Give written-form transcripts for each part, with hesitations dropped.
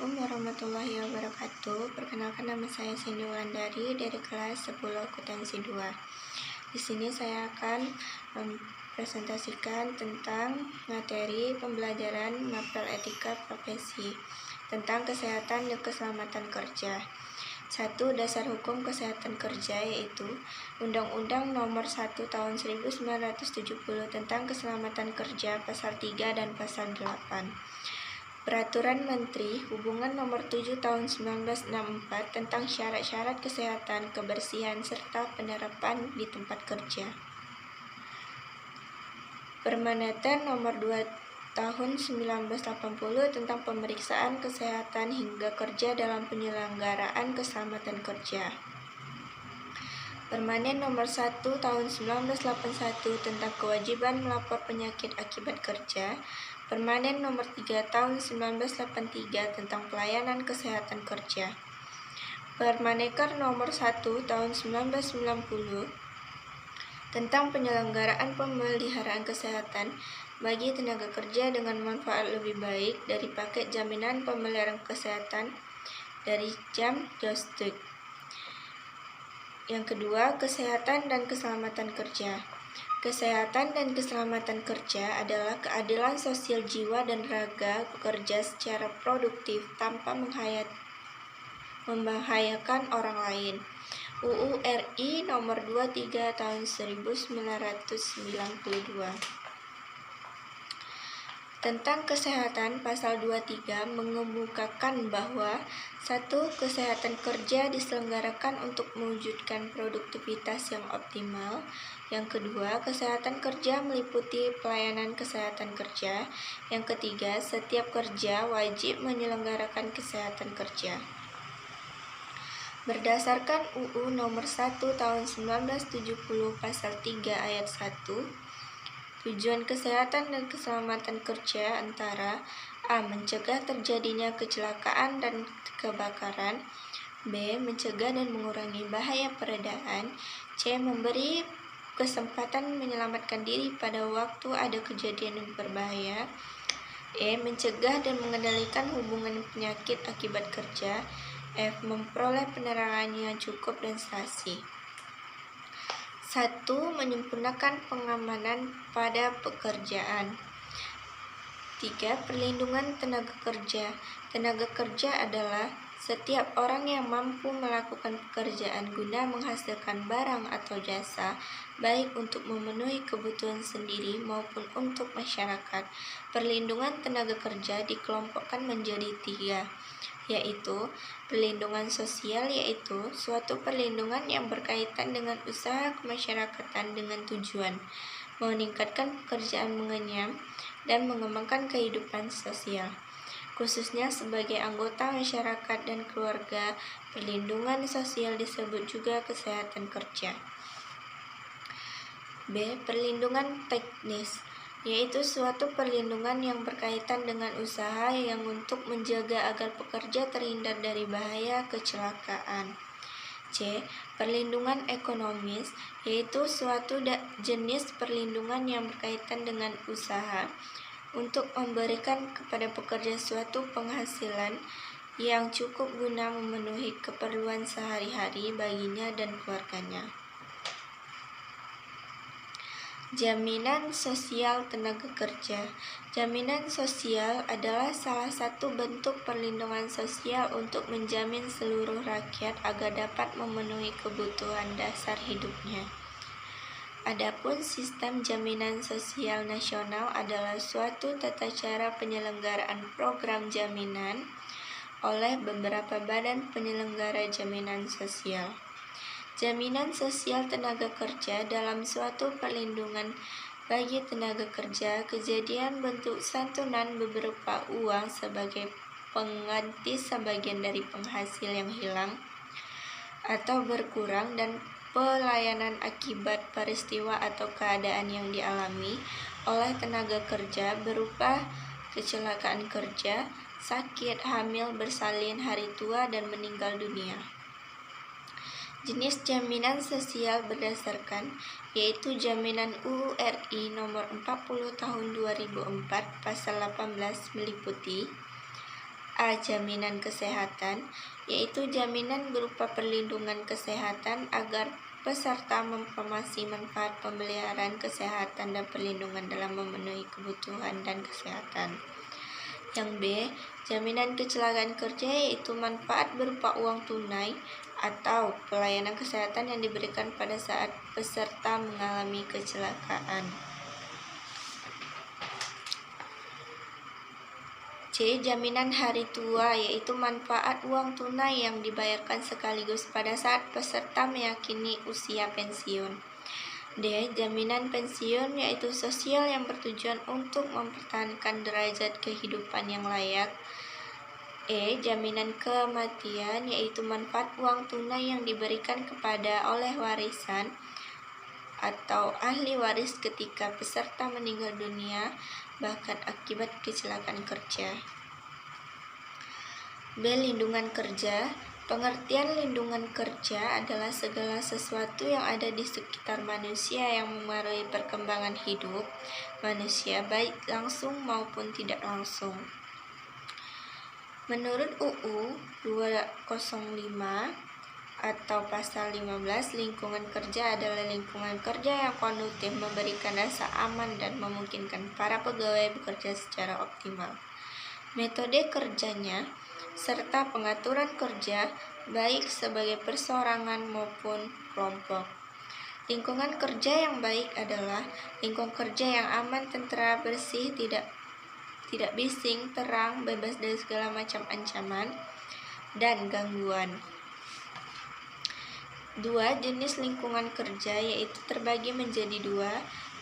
Assalamualaikum warahmatullahi wabarakatuh. Perkenalkan, nama saya Cindy Wulandari dari kelas 10 akuntansi 2. Di sini saya akan mempresentasikan tentang materi pembelajaran mapel etika profesi tentang kesehatan dan keselamatan kerja. 1. Dasar hukum kesehatan kerja, yaitu Undang-Undang Nomor 1 Tahun 1970 tentang keselamatan kerja, Pasal 3 dan Pasal 8. Peraturan Menteri Hubungan Nomor 7 Tahun 1964 tentang syarat-syarat kesehatan, kebersihan, serta penerapan di tempat kerja. Permenaker Nomor 2 Tahun 1980 tentang pemeriksaan kesehatan hingga kerja dalam penyelenggaraan keselamatan kerja. Permen Nomor 1 Tahun 1981 tentang kewajiban melapor penyakit akibat kerja. Permen Nomor 3 Tahun 1983 tentang pelayanan kesehatan kerja. Permenaker Nomor 1 Tahun 1990 tentang penyelenggaraan pemeliharaan kesehatan bagi tenaga kerja dengan manfaat lebih baik dari paket jaminan pemeliharaan kesehatan dari jam Jostek. Yang kedua, kesehatan dan keselamatan kerja. Kesehatan dan keselamatan kerja adalah keadilan sosial jiwa dan raga bekerja secara produktif tanpa membahayakan orang lain. UU RI Nomor 23 Tahun 1992. Tentang kesehatan, Pasal 23 mengemukakan bahwa 1. Kesehatan kerja diselenggarakan untuk mewujudkan produktivitas yang optimal. Yang kedua, kesehatan kerja meliputi pelayanan kesehatan kerja. Yang ketiga, setiap kerja wajib menyelenggarakan kesehatan kerja. Berdasarkan UU Nomor 1 Tahun 1970 Pasal 3 Ayat 1, tujuan kesehatan dan keselamatan kerja antara A. Mencegah terjadinya kecelakaan dan kebakaran, B. Mencegah dan mengurangi bahaya peredaan, C. Memberi kesempatan menyelamatkan diri pada waktu ada kejadian yang berbahaya, E. Mencegah dan mengendalikan hubungan penyakit akibat kerja, F. Memperoleh penerangan yang cukup dan sasi. 1. Menyempurnakan pengamanan pada pekerjaan. 3. Perlindungan tenaga kerja. Tenaga kerja adalah setiap orang yang mampu melakukan pekerjaan guna menghasilkan barang atau jasa, baik untuk memenuhi kebutuhan sendiri maupun untuk masyarakat. Perlindungan tenaga kerja dikelompokkan menjadi 3, yaitu perlindungan sosial, yaitu suatu perlindungan yang berkaitan dengan usaha kemasyarakatan dengan tujuan meningkatkan pekerjaan mengenyam dan mengembangkan kehidupan sosial, khususnya sebagai anggota masyarakat dan keluarga. Perlindungan sosial disebut juga kesehatan kerja. B. Perlindungan teknis, yaitu suatu perlindungan yang berkaitan dengan usaha yang untuk menjaga agar pekerja terhindar dari bahaya kecelakaan. C. Perlindungan ekonomis, yaitu suatu jenis perlindungan yang berkaitan dengan usaha untuk memberikan kepada pekerja suatu penghasilan yang cukup guna memenuhi keperluan sehari-hari baginya dan keluarganya. Jaminan sosial tenaga kerja. Jaminan sosial adalah salah satu bentuk perlindungan sosial untuk menjamin seluruh rakyat agar dapat memenuhi kebutuhan dasar hidupnya. Adapun sistem jaminan sosial nasional adalah suatu tata cara penyelenggaraan program jaminan oleh beberapa badan penyelenggara jaminan sosial. Jaminan sosial tenaga kerja dalam suatu perlindungan bagi tenaga kerja, kejadian bentuk santunan berupa uang sebagai pengganti sebagian dari penghasil yang hilang atau berkurang, dan pelayanan akibat peristiwa atau keadaan yang dialami oleh tenaga kerja berupa kecelakaan kerja, sakit, hamil, bersalin, hari tua, dan meninggal dunia. Jenis jaminan sosial berdasarkan, yaitu jaminan UU RI Nomor 40 Tahun 2004 Pasal 18 meliputi A. Jaminan kesehatan, yaitu jaminan berupa perlindungan kesehatan agar peserta mempromasi manfaat pemeliharaan kesehatan dan perlindungan dalam memenuhi kebutuhan dan kesehatan. Yang B. Jaminan kecelakaan kerja, yaitu manfaat berupa uang tunai atau pelayanan kesehatan yang diberikan pada saat peserta mengalami kecelakaan. C. Jaminan hari tua, yaitu manfaat uang tunai yang dibayarkan sekaligus pada saat peserta meyakini usia pensiun. D. Jaminan pensiun, yaitu sosial yang bertujuan untuk mempertahankan derajat kehidupan yang layak. E. Jaminan kematian, yaitu manfaat uang tunai yang diberikan kepada oleh warisan atau ahli waris ketika peserta meninggal dunia, bahkan akibat kecelakaan kerja. B. Lindungan kerja. Pengertian lindungan kerja adalah segala sesuatu yang ada di sekitar manusia yang memengaruhi perkembangan hidup manusia, baik langsung maupun tidak langsung. Menurut UU 205 atau pasal 15, lingkungan kerja adalah lingkungan kerja yang kondusif, memberikan rasa aman dan memungkinkan para pegawai bekerja secara optimal. Metode kerjanya serta pengaturan kerja baik sebagai perseorangan maupun kelompok. Lingkungan kerja yang baik adalah lingkungan kerja yang aman, tentram, bersih, tidak bising, terang, bebas dari segala macam ancaman dan gangguan. 2. Jenis lingkungan kerja, yaitu terbagi menjadi 2.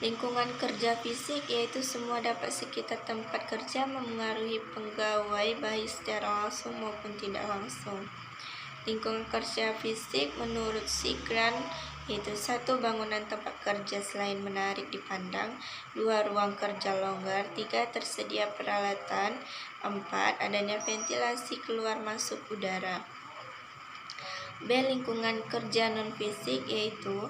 Lingkungan kerja fisik, yaitu semua dapat sekitar tempat kerja memengaruhi pegawai baik secara langsung maupun tidak langsung. Lingkungan kerja fisik menurut Sigran yaitu 1. Bangunan tempat kerja selain menarik dipandang. 2. Ruang kerja longgar. 3. Tersedia peralatan. 4. Adanya ventilasi keluar masuk udara. B. Lingkungan kerja non-fisik, yaitu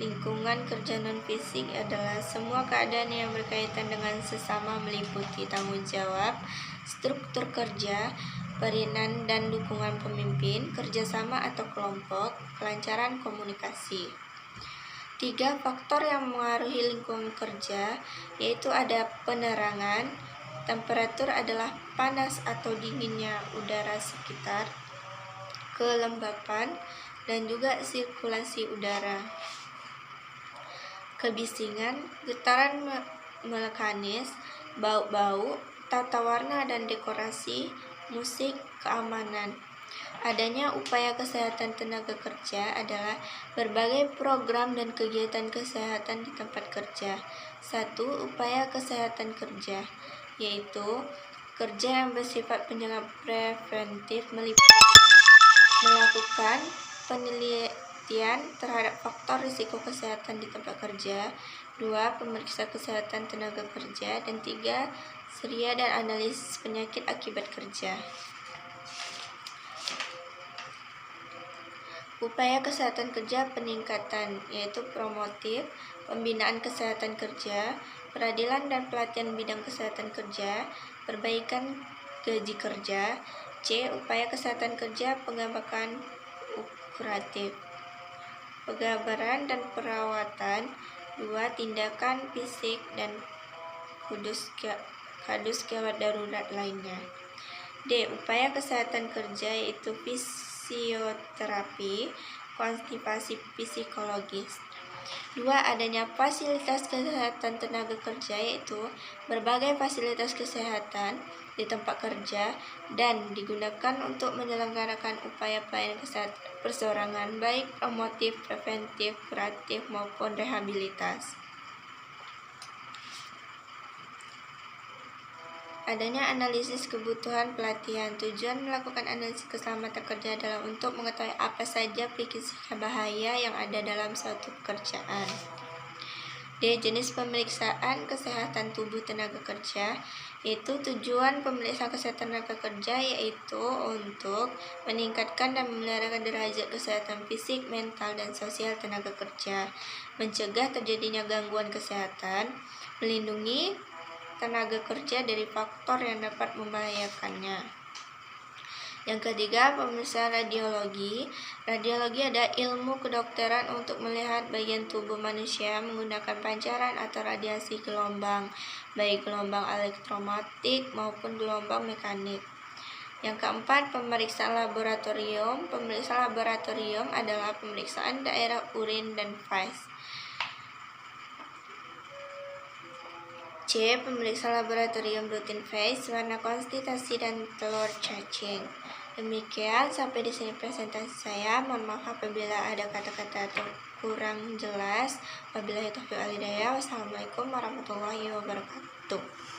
lingkungan kerja non-fisik adalah semua keadaan yang berkaitan dengan sesama, meliputi tanggung jawab, struktur kerja, peranan dan dukungan pemimpin, kerjasama atau kelompok, kelancaran komunikasi. 3. Faktor yang mengaruhi lingkungan kerja, yaitu ada penerangan, temperatur adalah panas atau dinginnya udara sekitar, kelembapan, dan juga sirkulasi udara. Kebisingan, getaran mekanis, bau-bau, tata warna dan dekorasi, musik, keamanan. Adanya upaya kesehatan tenaga kerja adalah berbagai program dan kegiatan kesehatan di tempat kerja. 1. Upaya kesehatan kerja, yaitu kerja yang bersifat penjaga preventif, meliputi melakukan penelitian terhadap faktor risiko kesehatan di tempat kerja. 2. Pemeriksa kesehatan tenaga kerja. Dan 3. Seria dan analisis penyakit akibat kerja. Upaya kesehatan kerja peningkatan, yaitu promotif, pembinaan kesehatan kerja, peradilan dan pelatihan bidang kesehatan kerja, perbaikan gaji kerja. C. Upaya kesehatan kerja pengembangan kuratif, pengabaran dan perawatan. 2. Tindakan fisik dan kadus gawat darurat lainnya. D. Upaya kesehatan kerja, yaitu fisioterapi, konstipasi psikologis. 2. Adanya fasilitas kesehatan tenaga kerja, yaitu berbagai fasilitas kesehatan di tempat kerja dan digunakan untuk menyelenggarakan upaya pelayanan kesehatan perseorangan baik promotif, preventif, kuratif maupun rehabilitas. Adanya analisis kebutuhan pelatihan. Tujuan melakukan analisis keselamatan kerja adalah untuk mengetahui apa saja risiko bahaya yang ada dalam suatu pekerjaan. D. Jenis pemeriksaan kesehatan tubuh tenaga kerja, yaitu tujuan pemeriksaan kesehatan tenaga kerja yaitu untuk meningkatkan dan memelihara derajat kesehatan fisik, mental, dan sosial tenaga kerja, mencegah terjadinya gangguan kesehatan, melindungi tenaga kerja dari faktor yang dapat membahayakannya. Yang ketiga, pemeriksaan radiologi. Radiologi adalah ilmu kedokteran untuk melihat bagian tubuh manusia menggunakan pancaran atau radiasi gelombang, baik gelombang elektromagnetik maupun gelombang mekanik. Yang keempat, pemeriksaan laboratorium. Pemeriksaan laboratorium adalah pemeriksaan daerah urin dan faz. C. Pemeriksaan laboratorium rutin phase, warna konstitusi dan telur cacing. Demikian, sampai di sini presentasi saya. Mohon maaf apabila ada kata-kata atau kurang jelas. Wabillahi taufiq wal hidayah. Wassalamualaikum warahmatullahi wabarakatuh.